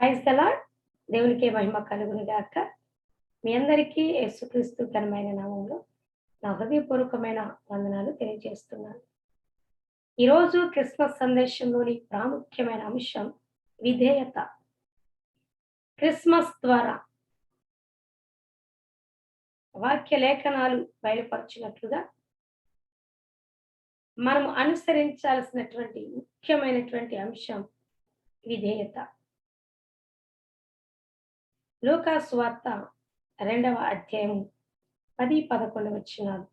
Praise the lord. దేవునికే మహిమ కలుగును గాక. మీ అందరికీ యేసుక్రీస్తు ఘనమైన నామములో నా హృదయపూర్వకమైన వందనాలు తెలియజేస్తున్నాను. ఈరోజు క్రిస్మస్ సందేశంలోని ప్రాముఖ్యమైన అంశం విధేయత. క్రిస్మస్ ద్వారా వాక్య లేఖనాలు బయలుపరచినట్లుగా మనము అనుసరించాల్సినటువంటి ముఖ్యమైనటువంటి అంశం విధేయత. లూకా సువార్త 2వ అధ్యాయం 10, 11 వచనాలు.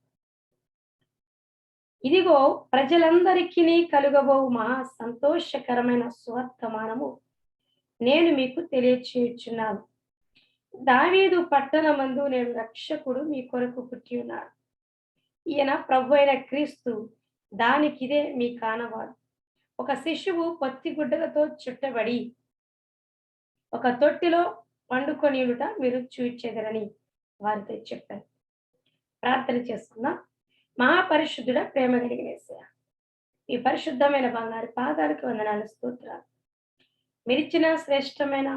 ఇదిగో ప్రజలందరికీ కలుగబోవు మహా సంతోషకరమైన సువర్తమానము నేను మీకు తెలియచేయుచున్నాను. దావీదు పట్టణమందు నేడు రక్షకుడు మీ కొరకు పుట్టి ఉన్నాడు. ఈయన ప్రభు అయిన క్రీస్తు. దానికిదే మీ కానవాడు. ఒక శిశువు పొత్తి గుడ్డలతో చుట్టబడి ఒక తొట్టిలో పండుకొనియుట మీరు చూచెదరని వారితో చెప్పారు. ప్రార్థన చేసుకుందాం. మహాపరిశుద్ధుడ, ప్రేమ కలిగిన యేసయ్య, ఈ పరిశుద్ధమైన బంగారు పాదాలకు వందనాలు, స్తోత్రాలు. మీరిచ్చిన శ్రేష్టమైన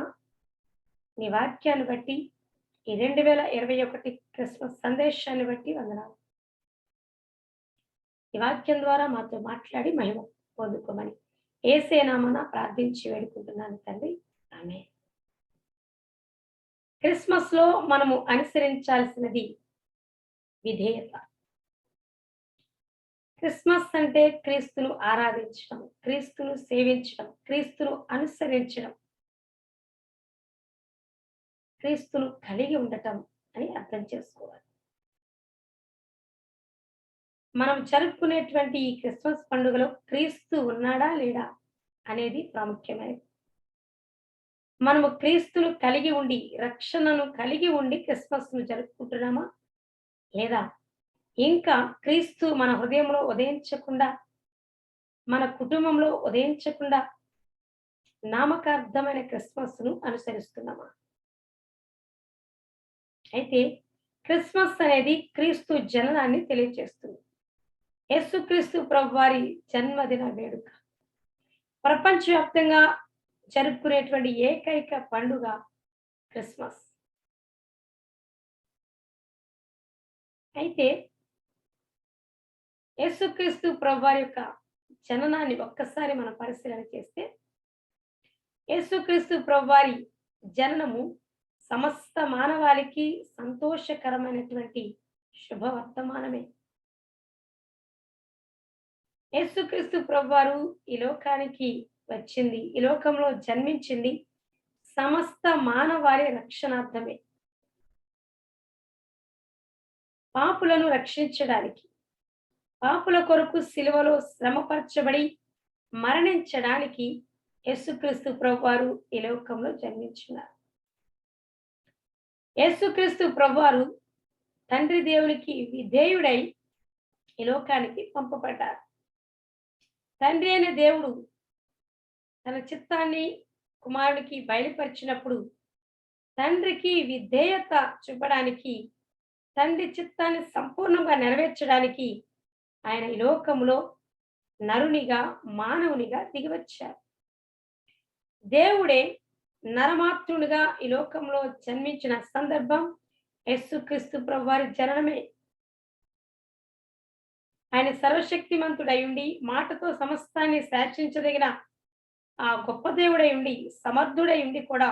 నీ వాక్యాన్ని బట్టి, ఈ 2021 క్రిస్మస్ సందేశాన్ని బట్టి వందనాలు. ఈ వాక్యం ద్వారా మాతో మాట్లాడి మహిమ పొందుకోమని యేసే నామమున ప్రార్థించి వేడుకుంటున్నాను తండ్రి, ఆమేన్. క్రిస్మస్ లో మనము అనుసరించాల్సినది విధేయత. క్రిస్మస్ అంటే క్రీస్తును ఆరాధించడం, క్రీస్తును సేవించడం, క్రీస్తును అనుసరించడం, క్రీస్తును కలిగి ఉండటం అని అర్థం చేసుకోవాలి. మనం జరుపుకునేటువంటి ఈ క్రిస్మస్ పండుగలో క్రీస్తు ఉన్నాడా లేడా అనేది ప్రాముఖ్యమైనది. మనము క్రీస్తును కలిగి ఉండి, రక్షణను కలిగి ఉండి క్రిస్మస్ ను జరుపుకుంటున్నామా లేదా ఇంకా క్రీస్తు మన హృదయంలో ఉదయించకుండా, మన కుటుంబంలో ఉదయించకుండా నామకార్థమైన క్రిస్మస్ ను అనుసరిస్తున్నామా? అయితే క్రిస్మస్ అనేది క్రీస్తు జననాన్ని తెలియజేస్తుంది. యేసుక్రీస్తు ప్రభువారి జన్మదిన వేడుక. ప్రపంచవ్యాప్తంగా జరుపుకునేటువంటి ఏకైక పండుగ క్రిస్మస్. అయితే యేసుక్రీస్తు ప్రభువారి యొక్క జననాన్ని ఒక్కసారి మనం పరిశీలన చేస్తే, యేసుక్రీస్తు ప్రభువారి జననము సమస్త మానవాళికి సంతోషకరమైనటువంటి శుభవర్తమానమే. యేసుక్రీస్తు ప్రభువారు ఈ లోకానికి వచ్చింది, ఈ లోకంలో జన్మించింది సమస్త మానవాళి రక్షణార్థమే, పాపులను రక్షించడానికి, పాపుల కొరకు సిలువలో శ్రమపరచబడి మరణించడానికి యేసుక్రీస్తు ప్రభువారు ఈ లోకంలో జన్మించినారు. యేసుక్రీస్తు ప్రభువారు తండ్రి దేవునికి విధేయుడై ఈ లోకానికి పంపబడ్డారు. తండ్రి అయిన దేవుడు తన చిత్తాన్ని కుమారుడికి బయలుపరిచినప్పుడు తండ్రికి విధేయత చూపడానికి, తండ్రి చిత్తాన్ని సంపూర్ణంగా నెరవేర్చడానికి ఆయన ఈ లోకంలో నరునిగా, మానవునిగా దిగివచ్చారు. దేవుడే నరమాత్రునిగా ఈ లోకంలో జన్మించిన సందర్భం యేసుక్రీస్తు ప్రభువారి జననమే. ఆయన సర్వశక్తిమంతుడై ఉండి, మాటతో సమస్తాన్ని శాసించదగిన ఆ గొప్ప దేవుడై ఉండి, సమర్థుడై ఉండి కూడా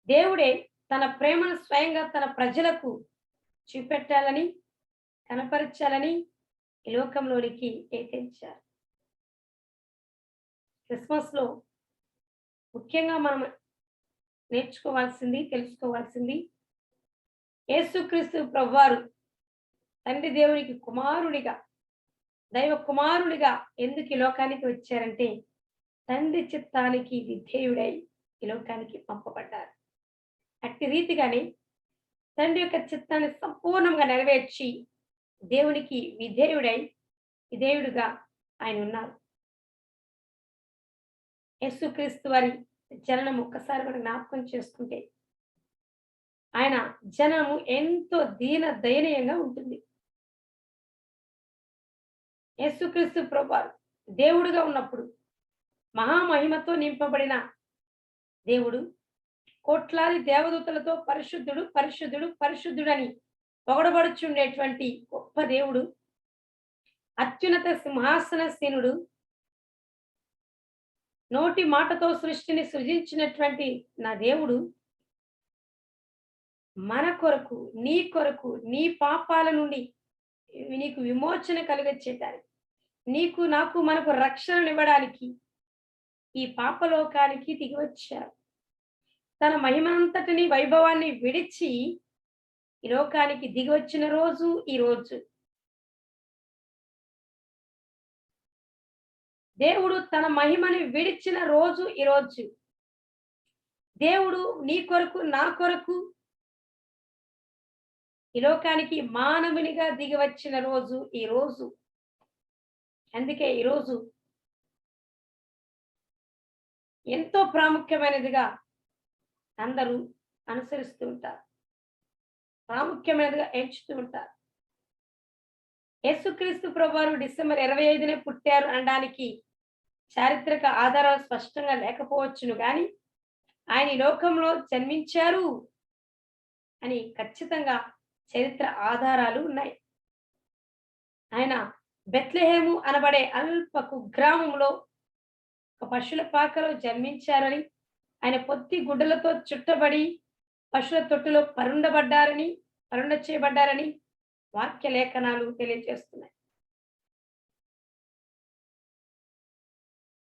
దేవుడే తన ప్రేమను స్వయంగా తన ప్రజలకు చూపెట్టాలని, కనపరచాలని ఈ లోకంలోనికి ఏతించారు. క్రిస్మస్ లో ముఖ్యంగా మనం నేర్చుకోవాల్సింది, తెలుసుకోవాల్సింది, యేసుక్రీస్తు ప్రభువారు తండ్రి దేవునికి కుమారుడిగా, దైవ కుమారుడిగా ఎందుకు ఈ లోకానికి వచ్చారంటే, తండ్రి చిత్తానికి విధేయుడై ఈ లోకానికి పంపబడ్డారు. అట్టి రీతిగానే తండ్రి యొక్క చిత్తాన్ని సంపూర్ణంగా నెరవేర్చి దేవునికి విధేయుడుగా ఆయన ఉన్నారు. యేసుక్రీస్తు వారి జననం ఒక్కసారి మనం జ్ఞాపకం చేసుకుంటే, ఆయన జననము ఎంతో దయనీయంగా ఉంటుంది. యేసుక్రీస్తు ప్రభువారు దేవుడుగా ఉన్నప్పుడు, మహామహిమతో నింపబడిన దేవుడు కోట్లాది దేవదూతలతో పరిశుద్ధుడు, పరిశుద్ధుడు, పరిశుద్ధుడని పొగడబడుచుండేటువంటి గొప్ప దేవుడు, అత్యున్నత సింహాసనసీనుడు, నోటి మాటతో సృష్టిని సృజించినటువంటి నా దేవుడు మన కొరకు, నీ కొరకు, నీ పాపాల నుండి నీకు విమోచన కలుగచేయడానికి, నీకు, నాకు, మనకు రక్షణనివ్వడానికి ఈ పాపలోకానికి దిగివచ్చారు. తన మహిమంతటిని, వైభవాన్ని విడిచి ఈ లోకానికి దిగివచ్చిన రోజు ఈ రోజు. దేవుడు తన మహిమని విడిచిన రోజు ఈ రోజు. దేవుడు నీ కొరకు, నా కొరకు ఈ లోకానికి మానవునిగా దిగివచ్చిన రోజు ఈ రోజు. అందుకే ఈరోజు ఎంతో ప్రాముఖ్యమైనదిగా అందరూ అనుసరిస్తూ ఉంటారు. ప్రాముఖ్యమైనదిగా ఎంచుతూ ఉంటారు. యేసుక్రీస్తు ప్రభువారు డిసెంబర్ 25నే పుట్టారు అనడానికి చారిత్రక ఆధారాలు స్పష్టంగా లేకపోవచ్చును గాని, ఆయన ఈ లోకంలో జన్మించారు అని ఖచ్చితంగా చరిత్ర ఆధారాలు ఉన్నాయి. ఆయన బెత్లెహేము అనబడే అల్ప కుగ్రామంలో ఒక పశువుల పాకలో జన్మించారని, ఆయన పొత్తి గుడ్డలతో చుట్టబడి పశువుల తొట్టులో పరుండ చేయబడ్డారని వాక్య లేఖనాలు తెలియజేస్తున్నాయి.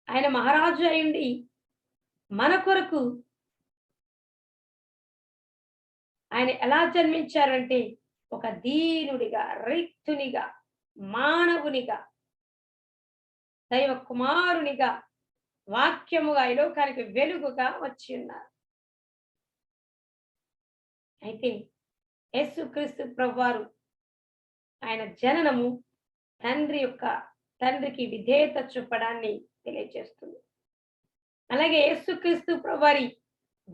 ఆయన మహారాజు అయ్యుండి మన కొరకు ఆయన ఎలా జన్మించారంటే ఒక దీనుడిగా, రిక్తునిగా, మానవునిగా, దైవ కుమారునిగా, వాక్యముగా ఈ లోకానికి వెలుగుగా వచ్చి ఉన్నారు. అయితే యేసుక్రీస్తు ప్రభువారు ఆయన జననము తండ్రికి విధేయత చూపడాన్ని తెలియజేస్తుంది. అలాగే యేసుక్రీస్తు ప్రభువారి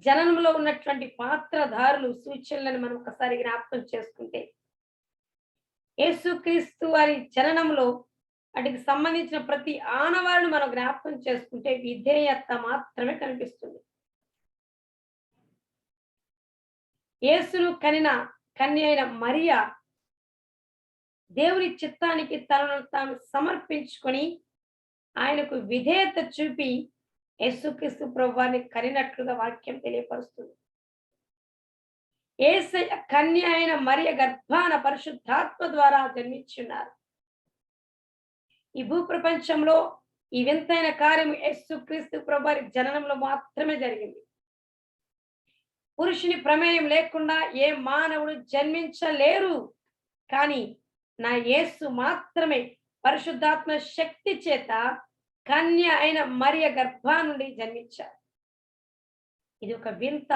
జననంలో ఉన్నటువంటి పాత్రధారులు, సూచనలను మనం ఒకసారి జ్ఞాపకం చేసుకుంటే, యేసుక్రీస్తు వారి జననంలో వాటికి సంబంధించిన ప్రతి ఆనవాళ్ళను మనం జ్ఞాపకం చేసుకుంటే విధేయత మాత్రమే కనిపిస్తుంది. యేసును కనిన కన్య అయిన మరియ దేవుని చిత్తానికి తనను తాను సమర్పించుకొని ఆయనకు విధేయత చూపి యేసుక్రీస్తు ప్రభువారిని కనినట్లుగా వాక్యం తెలియపరుస్తుంది. యేసయ్య కన్య అయిన మరియ గర్భాన పరిశుద్ధాత్మ ద్వారా జన్మించున్నారు. ఈ భూప్రపంచంలో ఈ వింతైన కార్యం యేసుక్రీస్తు ప్రభువారి జననంలో మాత్రమే జరిగింది. పురుషుని ప్రమేయం లేకుండా ఏ మానవుడు జన్మించలేరు. కానీ నా యేసు మాత్రమే పరిశుద్ధాత్మ శక్తి చేత కన్య అయిన మరియ గర్భా నుండి జన్మించారు. ఇది ఒక వింత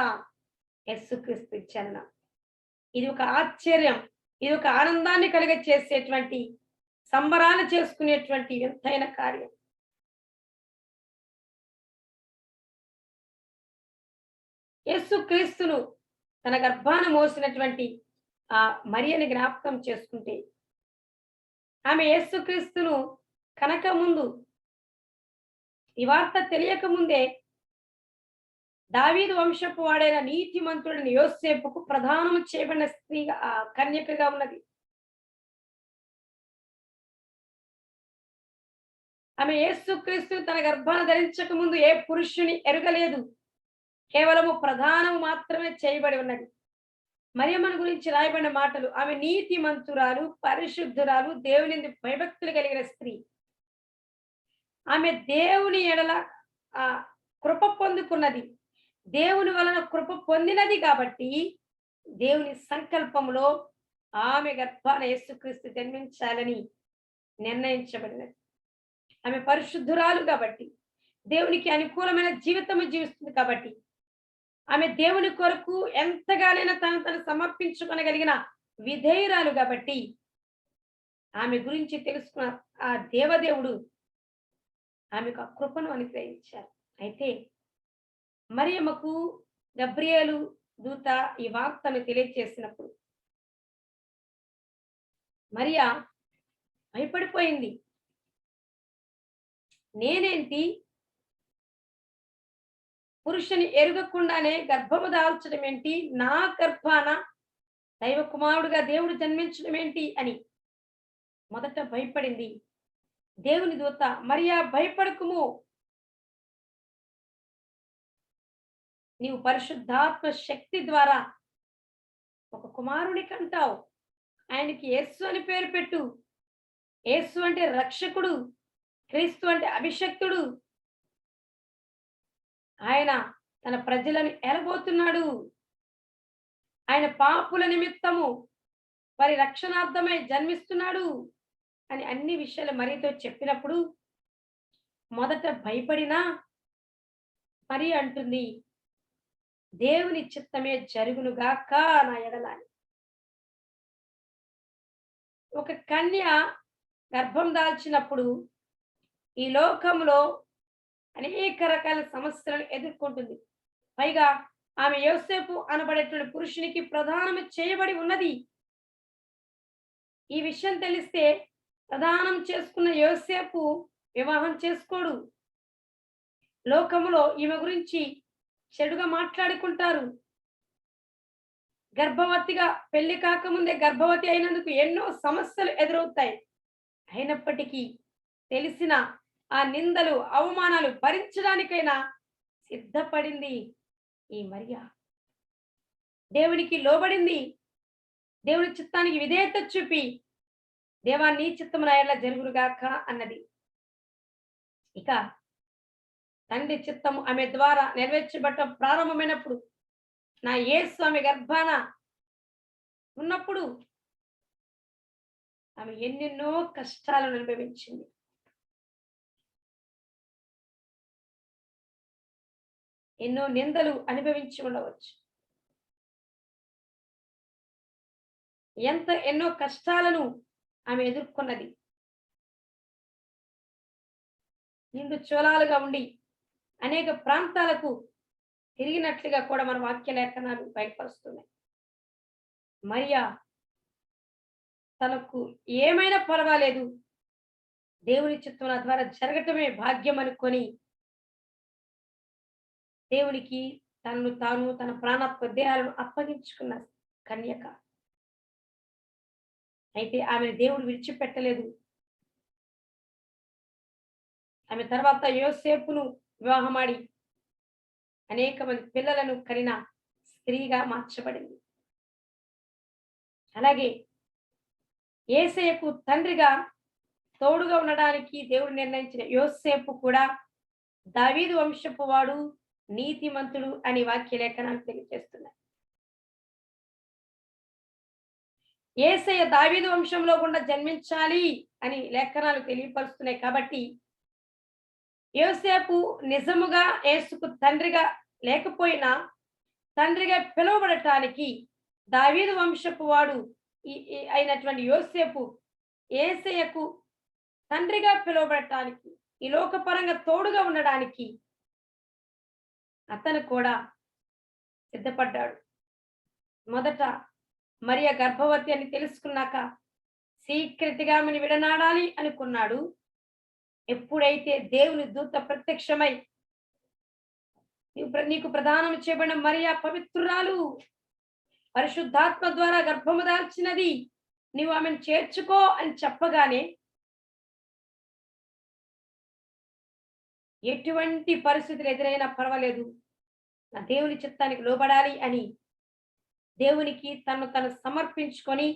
యేసుక్రీస్తు జననం. ఇది ఒక ఆశ్చర్యం, ఇది ఒక ఆనందాన్ని చేసేటువంటి, సంబరాలు చేసుకునేటువంటి వింతైన కార్యం. యేసుక్రీస్తును తన గర్భాన మోసినటువంటి ఆ మరియని జ్ఞాపకం చేసుకుంటే, ఆమె యేసుక్రీస్తును కనక ముందు, ఈ వార్త తెలియక ముందే దావీదు వంశపు వాడైన నీతిమంతుడిని యోసేపుకు ప్రదానం చేయబడిన స్త్రీగా, కన్యకగా ఉన్నది. ఆమె యేసుక్రీస్తు తన గర్భాన ధరించక ముందు ఏ పురుషుని ఎరుగలేదు. కేవలము ప్రధానము మాత్రమే చేయబడి ఉన్నది. మరియమ్మను గురించి రాయబడిన మాటలు, ఆమె నీతిమంతురాలు, పరిశుద్ధురాలు, దేవుని భయభక్తులు కలిగిన స్త్రీ. ఆమె దేవుని ఎడల కృప పొందుకున్నది. దేవుని వలన కృప పొందినది కాబట్టి దేవుని సంకల్పంలో ఆమె గర్భాన యేసుక్రీస్తు జన్మించాలని నిర్ణయించబడినది. ఆమె పరిశుద్ధురాలు కాబట్టి, దేవునికి అనుకూలమైన జీవితము జీవిస్తుంది కాబట్టి, ఆమె దేవుని కొరకు ఎంతగానైనా తను సమర్పించుకొనగలిగిన విధేయురాలు కాబట్టి, ఆమె గురించి తెలుసుకున్న ఆ దేవదేవుడు ఆమెకు ఆ కృపను అనుగ్రహించారు. అయితే మరియమ్మకు గబ్రియేలు దూత ఈ వార్తను తెలియజేసినప్పుడు మరియా భయపడిపోయింది. నేనేంటి, పురుషుని ఎరుగకుండానే గర్భము దాల్చడం ఏంటి, నా గర్భాన దైవ కుమారుడుగా దేవుడు జన్మించడం ఏంటి అని మొదట భయపడింది. దేవుని దూత, మరియా భయపడకుము, నీవు పరిశుద్ధాత్మ శక్తి ద్వారా ఒక కుమారుని కంటావు, ఆయనకి యేసు అని పేరు పెట్టు. యేసు అంటే రక్షకుడు, క్రీస్తు అంటే అభిషక్తుడు. ఆయన తన ప్రజలను ఏలబోతున్నాడు. ఆయన పాపుల నిమిత్తము వారి రక్షణార్థమై జన్మిస్తున్నాడు అని అన్ని విషయాలు మరియతో చెప్పినప్పుడు మొదట భయపడినా మరి అంటుంది, దేవుని చిత్తమే జరుగునుగాక నా ఎడల అని. ఒక కన్య గర్భం దాల్చినప్పుడు ఈ లోకంలో అనేక రకాల సమస్యలను ఎదుర్కొంటుంది. పైగా ఆమె యోసేపు అనబడేటువంటి పురుషునికి ప్రదానం చేయబడి ఉన్నది. ఈ విషయం తెలిస్తే ప్రదానం చేసుకున్న యోసేపు వివాహం చేసుకోడు. లోకములో ఈమె గురించి చెడుగా మాట్లాడుకుంటారు. గర్భవతిగా పెళ్లి కాకముందే గర్భవతి అయినందుకు ఎన్నో సమస్యలు ఎదురవుతాయి. అయినప్పటికీ తెలిసిన ఆ నిందలు, అవమానాలు భరించడానికైనా సిద్ధపడింది ఈ మరియా. దేవునికి లోబడింది. దేవుని చిత్తానికి విధేయత చూపి, దేవా నీ చిత్తము నా ఎడల జరుగునుగాక అన్నది. ఇక తండ్రి చిత్తము ఆమె ద్వారా నెరవేర్చబడటం ప్రారంభమైనప్పుడు, నా యేసు ఆమె గర్భాన ఉన్నప్పుడు ఆమె ఎన్నెన్నో కష్టాలను అనుభవించింది. ఎన్నో నిందలు అనుభవించి ఉండవచ్చు. ఎన్నో కష్టాలను ఆమె ఎదుర్కొన్నది. నిండు చోళాలుగా ఉండి అనేక ప్రాంతాలకు తిరిగినట్లుగా కూడా మన వాక్య లేఖనాలు బయటపరుస్తున్నాయి. మరియా తనకు ఏమైనా పర్వాలేదు, దేవుని చిత్తం నా ద్వారా జరగటమే భాగ్యం అనుకొని దేవునికి తనను తాను, తన ప్రాణాత్మ దేహాలను అప్పగించుకున్న కన్యక. అయితే ఆమెను దేవుడు విడిచిపెట్టలేదు. ఆమె తర్వాత యోసేపును వివాహమాడి అనేక మంది పిల్లలను కనిన స్త్రీగా మార్చబడింది. అలాగే యేసయ్యకు తండ్రిగా తోడుగా ఉండడానికి దేవుడు నిర్ణయించిన యోసేపు కూడా దావీదు వంశపు వాడు, నీతిమంతుడు అని వాక్య లేఖనాలు తెలియజేస్తున్నాయి. యేసయ్య దావీదు వంశంలో గుండా జన్మించాలి అని లేఖనాలు తెలియపరుస్తున్నాయి. కాబట్టి యోసేపు నిజముగా యేసుకు తండ్రిగా లేకపోయినా తండ్రిగా పిలువబడటానికి దావీదు వంశపు వాడు అయినటువంటి యోసేపు యేసయ్యకు తండ్రిగా పిలువబడటానికి, ఈ లోకపరంగా తోడుగా ఉండడానికి అతను కూడా సిద్ధపడ్డాడు. మొదట మరియ గర్భవతి అని తెలుసుకున్నాక సీక్రెట్గా ఆమెను విడనాడాలి అనుకున్నాడు. ఎప్పుడైతే దేవుని దూత ప్రత్యక్షమై నీకు ప్రదానం చేయబడిన మరియ పవిత్రురాలు, పరిశుద్ధాత్మ ద్వారా గర్భము దాల్చినది, నీవు ఆమెను చేర్చుకో అని చెప్పగానే ఎటువంటి పరిస్థితులు ఎదురైనా పర్వాలేదు, నా దేవుని చిత్తానికి లోబడాలి అని దేవునికి తను సమర్పించుకొని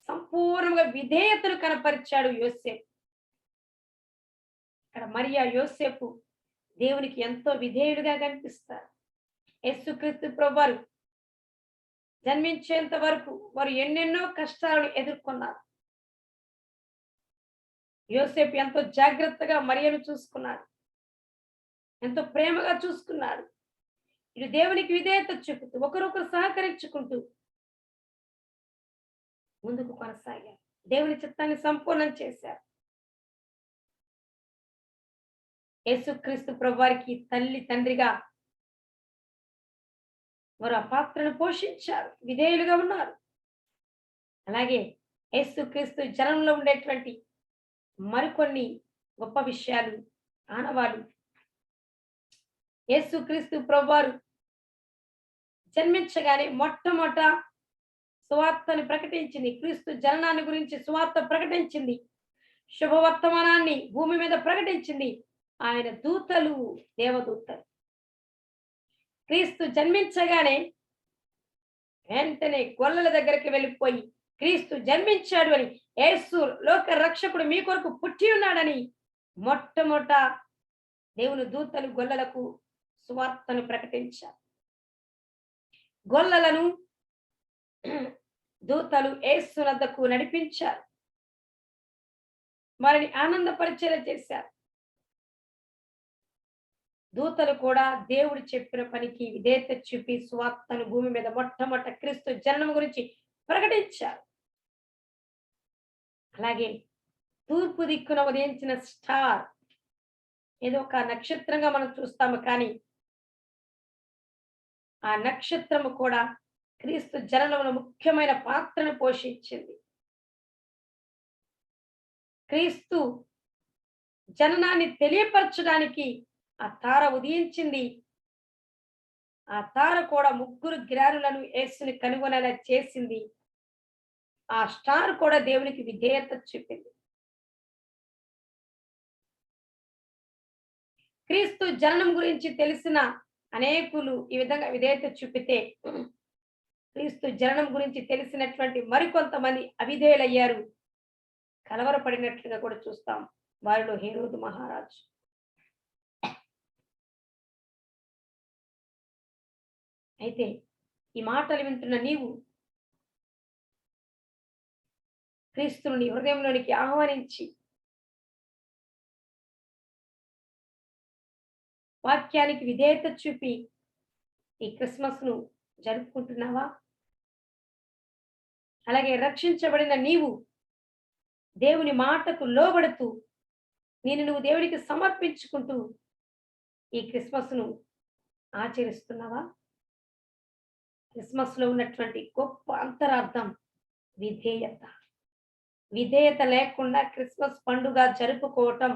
సంపూర్ణంగా విధేయతను కనపరిచాడు యోసేపు. ఇక్కడ మరియా, యోసేపు దేవునికి ఎంతో విధేయులుగా కనిపిస్తారు. యేసుక్రీస్తు ప్రభువారు జన్మించేంత వరకు వారు ఎన్నెన్నో కష్టాలను ఎదుర్కొన్నారు. యోసేపు ఎంతో జాగ్రత్తగా మరియను చూసుకున్నాడు, ఎంతో ప్రేమగా చూసుకున్నాడు. ఇటు దేవునికి విధేయత చూపుతూ ఒకరొకరు సహకరించుకుంటూ ముందుకు కొనసాగారు. దేవుని చిత్తాన్ని సంపూర్ణం చేశారు. యేసుక్రీస్తు ప్రభువారికి తల్లి తండ్రిగా వారు ఆ పాత్రను పోషించారు, విధేయులుగా ఉన్నారు. అలాగే యేసుక్రీస్తు జనంలో ఉండేటువంటి మరికొన్ని గొప్ప విషయాలు, ఆనవాళ్ళు యేసుక్రీస్తు ప్రభువారు జన్మించగానే మొట్టమొదట సువార్తను ప్రకటించింది. క్రీస్తు జననాన్ని గురించి సువార్త ప్రకటించింది. శుభవర్తమానాన్ని భూమి మీద ప్రకటించింది ఆయన దూతలు, దేవదూతలు. క్రీస్తు జన్మించగానే వెంటనే గొల్లల దగ్గరికి వెళ్ళిపోయి క్రీస్తు జన్మించాడు అని, యేసు లోక రక్షకుడు మీ కొరకు పుట్టి ఉన్నాడని మొట్టమొదట దేవుని దూతలు గొల్లలకు సువార్తను ప్రకటించారు. గొల్లలను దూతలు యేసు వద్దకు నడిపించారు. వారిని ఆనందపరిచేలా చేశారు. దూతలు కూడా దేవుడు చెప్పిన పనికి విధేయత చూపి సువార్తను భూమి మీద మొట్టమొదట క్రీస్తు జననం గురించి ప్రకటించారు. అలాగే తూర్పు దిక్కున ఉదయించిన స్టార్ ఏదో ఒక నక్షత్రంగా మనం చూస్తాము, కానీ ఆ నక్షత్రము కూడా క్రీస్తు జననంలో ముఖ్యమైన పాత్రను పోషించింది. క్రీస్తు జననాన్ని తెలియపరచడానికి ఆ తార ఉదయించింది. ఆ తార కూడా ముగ్గురు జ్ఞానులను యేసుని కనుగొనేలా చేసింది. ఆ స్టార్ కూడా దేవునికి విధేయత చూపింది. క్రీస్తు జననం గురించి తెలిసిన అనేకులు ఈ విధంగా విధేయత చూపితే, క్రీస్తు జననం గురించి తెలిసినటువంటి మరికొంతమంది అవిధేయులయ్యారు, కలవరపడినట్లుగా కూడా చూస్తాం. వారిలో హేరోదు మహారాజు. అయితే ఈ మాటలు వింటున్న నీవు క్రీస్తును నీ హృదయంలోనికి ఆహ్వానించి వాక్యానికి విధేయత చూపి ఈ క్రిస్మస్ ను జరుపుకుంటున్నావా? అలాగే రక్షించబడిన నీవు దేవుని మాటకు లోబడుతూ నువ్వు దేవునికి సమర్పించుకుంటూ ఈ క్రిస్మస్ ను ఆచరిస్తున్నావా? క్రిస్మస్ లో ఉన్నటువంటి గొప్ప అంతరార్థం విధేయత. విధేయత లేకుండా క్రిస్మస్ పండుగ జరుపుకోవటం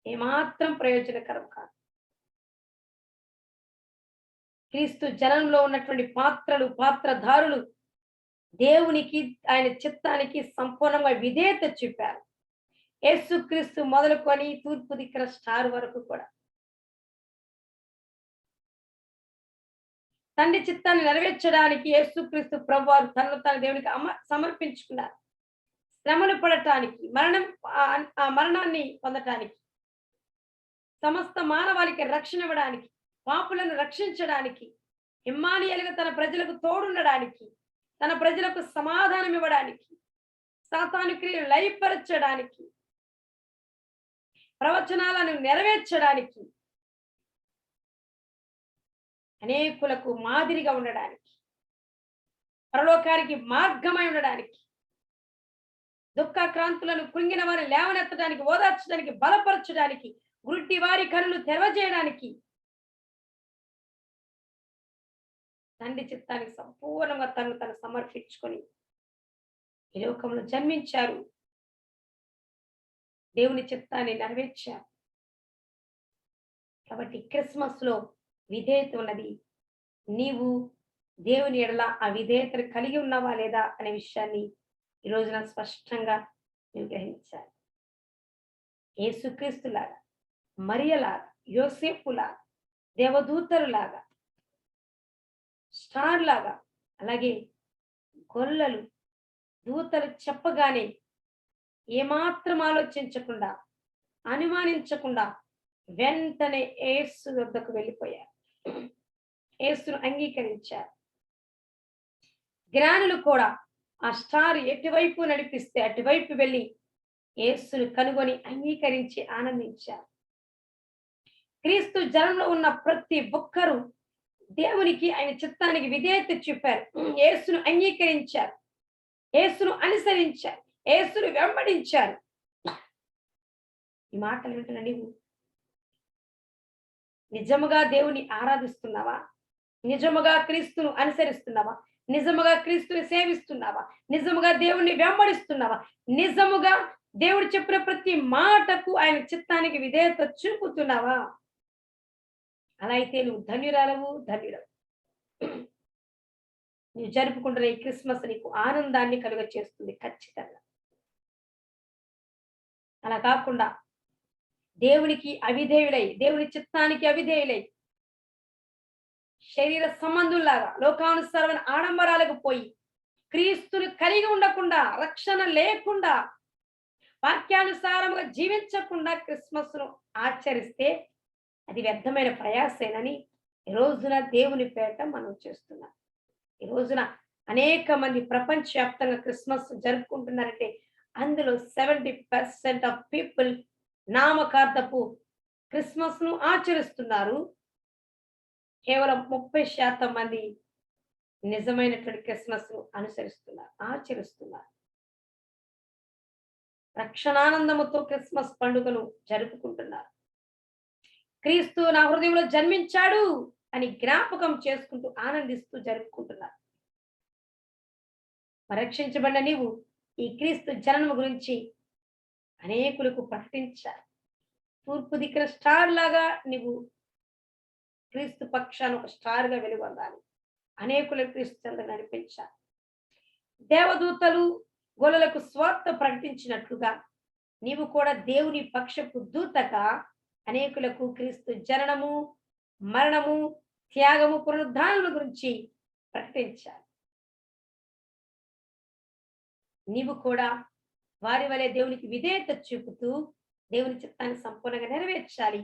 ఏమాత్రం ప్రయోజనకరం కాదు. క్రీస్తు జనంలో ఉన్నటువంటి పాత్రధారులు దేవునికి, ఆయన చిత్తానికి సంపూర్ణంగా విధేయత చూపారు. యేసుక్రీస్తు మొదలుకొని తూర్పు దిక్కున స్టార్ వరకు కూడా తండ్రి చిత్తాన్ని నెరవేర్చడానికి యేసుక్రీస్తు ప్రభువారు తనను తాను దేవునికి సమర్పించుకున్నారు. శ్రమలు పడటానికి, మరణాన్ని పొందటానికి, సమస్త మానవాళికి రక్షణ ఇవ్వడానికి, పాపులను రక్షించడానికి, ఇమ్మానుయేలుగా తన ప్రజలకు తోడుండడానికి, తన ప్రజలకు సమాధానం ఇవ్వడానికి, సాతాను క్రియలు లయపరచడానికి, ప్రవచనాలను నెరవేర్చడానికి, అనేకులకు మాదిరిగా ఉండడానికి, పరలోకానికి మార్గమై ఉండడానికి, దుఃఖాక్రాంతులను కృంగిన వారిని లేవనెత్తడానికి, ఓదార్చడానికి, బలపరచడానికి, గుడ్డి వారి కన్నులు తెరవజేయడానికి, తండ్రి చిత్తానికి సంపూర్ణంగా తను సమర్పించుకొని ఈ లోకంలో జన్మించారు. దేవుని చిత్తాన్ని నెరవేర్చారు. కాబట్టి క్రిస్మస్ లో విధేయత ఉన్నది. నీవు దేవుని ఎడల ఆ విధేయతను కలిగి ఉన్నావా లేదా అనే విషయాన్ని ఈ రోజున స్పష్టంగా నువ్వు గ్రహించాలి. యేసుక్రీస్తులాగా, మరియలాగా, యోసేపులాగా, దేవదూతరులాగా, స్టార్ లాగా, అలాగే గొల్లలు దూతలు చెప్పగానే ఏమాత్రం ఆలోచించకుండా, అనుమానించకుండా వెంటనే యేసు వద్దకు వెళ్ళిపోయారు. యేసును అంగీకరించారు. జ్ఞానులు కూడా ఆ స్టార్ ఎటువైపు నడిపిస్తే అటువైపు వెళ్ళి యేసును కనుగొని అంగీకరించి ఆనందించారు. క్రీస్తు జనంలో ఉన్న ప్రతి ఒక్కరూ దేవునికి, ఆయన చిత్తానికి విధేయత చూపారు. యేసును అంగీకరించారు, యేసును అనుసరించారు, యేసును వెంబడించారు. ఈ మాటలు వింటున్న నీవు నిజముగా దేవుని ఆరాధిస్తున్నావా? నిజముగా క్రీస్తును అనుసరిస్తున్నావా? నిజముగా క్రీస్తుని సేవిస్తున్నావా? నిజముగా దేవుణ్ణి వెంబడిస్తున్నావా? నిజముగా దేవుడు చెప్పిన ప్రతి మాటకు, ఆయన చిత్తానికి విధేయత చూపుతున్నావా? అలా అయితే నువ్వు ధన్యురాలవు, ధన్యుడవు. నువ్వు జరుపుకుంటున్న ఈ క్రిస్మస్ నీకు ఆనందాన్ని కలుగచేస్తుంది ఖచ్చితంగా. అలా కాకుండా దేవునికి అవిధేయులై, దేవుని చిత్తానికి అవిధేయులై, శరీర సంబంధుల్లాగా లోకానుసారమైన ఆడంబరాలకు పోయి, క్రీస్తుని కలిగి ఉండకుండా, రక్షణ లేకుండా, వాక్యానుసారముగా జీవించకుండా క్రిస్మస్‌ను ఆచరిస్తే అది వ్యర్థమైన ప్రయాసేనని ఈ రోజున దేవుని పేరట మనం చేస్తున్నాం. ఈ రోజున అనేక మంది ప్రపంచవ్యాప్తంగా క్రిస్మస్ జరుపుకుంటున్నారంటే అందులో 70% ఆఫ్ పీపుల్ నామకార్థపు క్రిస్మస్‌ను ఆచరిస్తున్నారు. కేవలం 30% మంది నిజమైనటువంటి క్రిస్మస్‌ను అనుసరిస్తున్నారు, ఆచరిస్తున్నారు. రక్షణానందముతో క్రిస్మస్ పండుగను జరుపుకుంటున్నారు. క్రీస్తు నా హృదయంలో జన్మించాడు అని జ్ఞాపకం చేసుకుంటూ ఆనందిస్తూ జరుపుకుంటున్నారు. రక్షించబడిన నీవు ఈ క్రీస్తు జననం గురించి అనేకులకు ప్రకటించాలి. తూర్పు దిక్కున స్టార్ లాగా నీవు క్రీస్తు పక్షాన ఒక స్టార్ గా వెలుగొందాలి. అనేకులకు క్రీస్తు చెంత నడిపించాలి. దేవదూతలు గొల్లలకు స్వార్థ ప్రకటించినట్లుగా నీవు కూడా దేవుని పక్షపు దూతగా అనేకులకు క్రీస్తు జననము, మరణము, త్యాగము, పునరుద్ధానముల గురించి ప్రకటించాలి. నీవు కూడా వారి వలె దేవునికి విధేయత చూపుతూ దేవుని చిత్తాన్ని సంపూర్ణంగా నెరవేర్చాలి.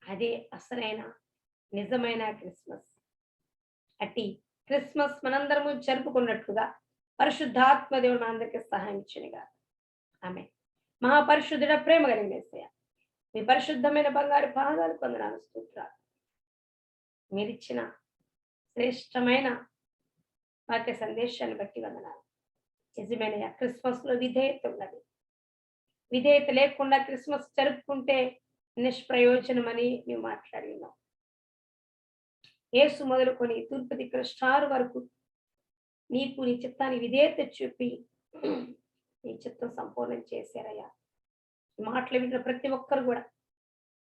అదే అసలైన నిజమైన క్రిస్మస్. అట్టి క్రిస్మస్ మనందరము జరుపుకున్నట్లుగా పరిశుద్ధాత్మ దేవుడు మనందరికీ సహాయం ఇచ్చునుగా. ఆమె మహాపరిశుద్ధుడ, ప్రేమ కలిగిన యేసయ్య, మీ పరిశుద్ధమైన బంగారు పాదాలు కొందనాలు, స్తోత్రాలు. మీరిచ్చిన శ్రేష్టమైన వాక్య సందేశాన్ని బట్టి వందనాలు. నిజమైన క్రిస్మస్ లో విధేయత ఉన్నది. విధేయత లేకుండా క్రిస్మస్ జరుపుకుంటే నిష్ప్రయోజనమని మేము మాట్లాడి ఉన్నాం. యేసు మొదలుకొని తూర్పు దిక్కున స్టార్ వరకు నీకు నీ చిత్తాన్ని విధేయత చూపి నీ చిత్తం సంపూర్ణం చేశారయ్యా. ఈ మాటలు వింటున్న ప్రతి ఒక్కరు కూడా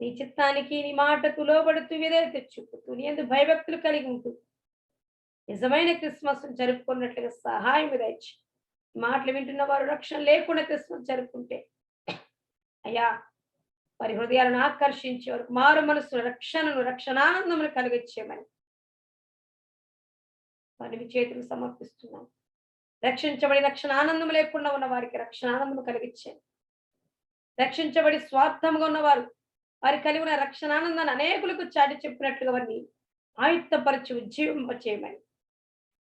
నీ చిత్తానికి, నీ మాటకు లోబడుతూ విధేయత చూపుతూ నీ యందు భయభక్తులు కలిగి ఉంటూ నిజమైన క్రిస్మస్ జరుపుకున్నట్లుగా సహాయం దయచి, మాటలు వింటున్న వారు రక్షణ లేకుండా క్రిస్మస్ జరుపుకుంటే అయ్యా వారి హృదయాలను ఆకర్షించే వరకు మారు మనసు రక్షణను, రక్షణానందమును కలిగించేయమని వారిని చేతులకు సమర్పిస్తున్నాం. రక్షించబడి రక్షణ ఆనందం లేకుండా ఉన్న వారికి రక్షణ ఆనందం కలిగించండి. రక్షించబడి స్వార్థంగా ఉన్నవారు వారి కలిగి ఉన్న రక్షణ ఆనందాన్ని అనేకులకు చాటి చెప్పినట్లుగా వారిని ఆయుత్తపరిచి ఉజ్జీవింపచేయమని,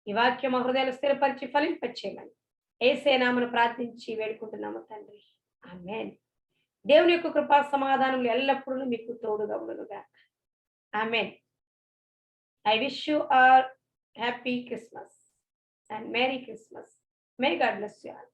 ఈ వాక్యం మా హృదయాలు స్థిరపరిచి ఫలింపచేయమని యేసే నామమున ప్రార్థించి వేడుకుంటున్నాము తండ్రి. ఆమేన్. దేవుని యొక్క కృపా సమాధానములు ఎల్లప్పుడూ మీకు తోడుగా ఉండునుగాక. ఆమేన్. I wish you all happy Christmas and Merry Christmas. May God bless you all.